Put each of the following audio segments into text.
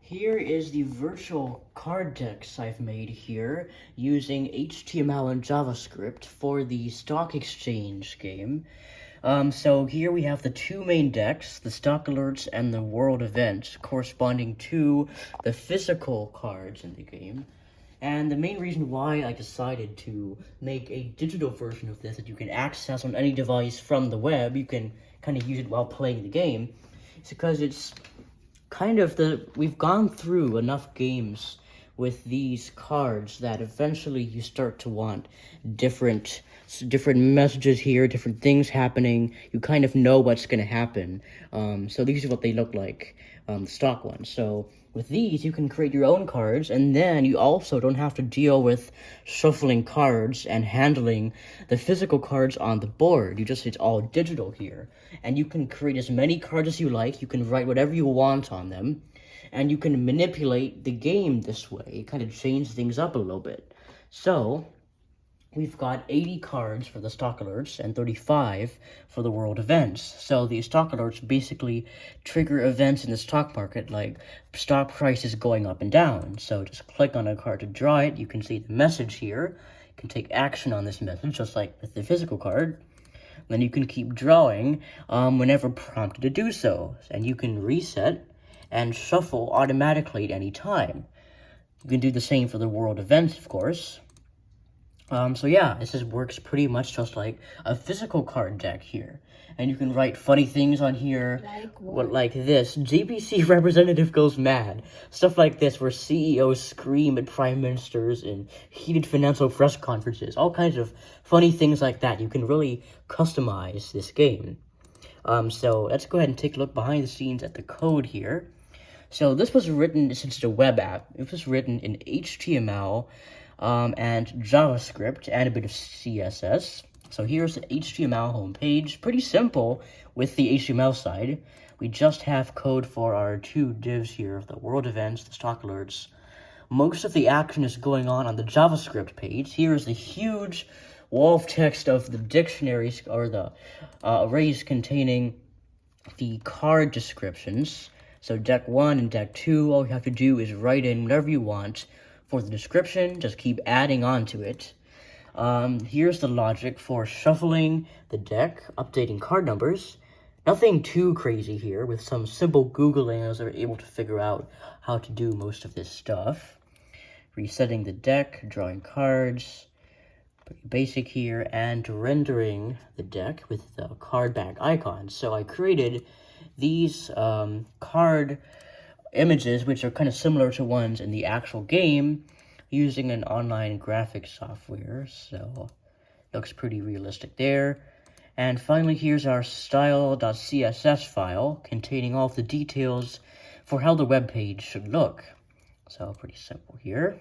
Here is the virtual card decks I've made here using HTML and JavaScript for the Stock Exchange game. So here we have the two main decks, the Stock Alerts and the World Events, corresponding to the physical cards in the game. And the main reason why I decided to make a digital version of this that you can access on any device from the web, you can kind of use it while playing the game, is because it's kind of we've gone through enough games with these cards that eventually you start to want different messages here, different things happening. You kind of know what's going to happen. So these are what they look like, the stock ones. So with these, you can create your own cards, and then you also don't have to deal with shuffling cards and handling the physical cards on the board. It's all digital here. And you can create as many cards as you like. You can write whatever you want on them, and you can manipulate the game this way. Kind of change things up a little bit. So we've got 80 cards for the stock alerts and 35 for the world events. So the stock alerts basically trigger events in the stock market, like stock prices going up and down. So just click on a card to draw it. You can see the message here. You can take action on this message, just like with the physical card. Then you can keep drawing whenever prompted to do so. And you can reset and shuffle automatically at any time. You can do the same for the world events, of course. So yeah, this works pretty much just like a physical card deck here. And you can write funny things on here. Like what? Like this, GBC representative goes mad. Stuff like this where CEOs scream at prime ministers in heated financial press conferences. All kinds of funny things like that. You can really customize this game. So let's go ahead and take a look behind the scenes at the code here. So this was written, since it's a web app, it was written in HTML, and JavaScript, and a bit of CSS. So here's the HTML homepage. Pretty simple with the HTML side. We just have code for our two divs here, the world events, the stock alerts. Most of the action is going on the JavaScript page. Here is the huge wall of text of the dictionaries, or the arrays containing the card descriptions. So deck 1 and deck 2, all you have to do is write in whatever you want for the description. Just keep adding on to it. Here's the logic for shuffling the deck, updating card numbers. Nothing too crazy here. With some simple Googling, I was able to figure out how to do most of this stuff. Resetting the deck, drawing cards, pretty basic here, and rendering the deck with the card back icons. So I created these card images, which are kind of similar to ones in the actual game, using an online graphic software. So looks pretty realistic there. And finally, here's our style.css file containing all of the details for how the web page should look. So pretty simple here.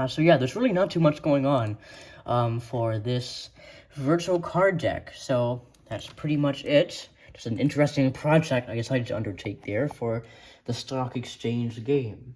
So yeah, there's really not too much going on for this virtual card deck. So that's pretty much it. Just an interesting project I decided to undertake there for the Stock Exchange game.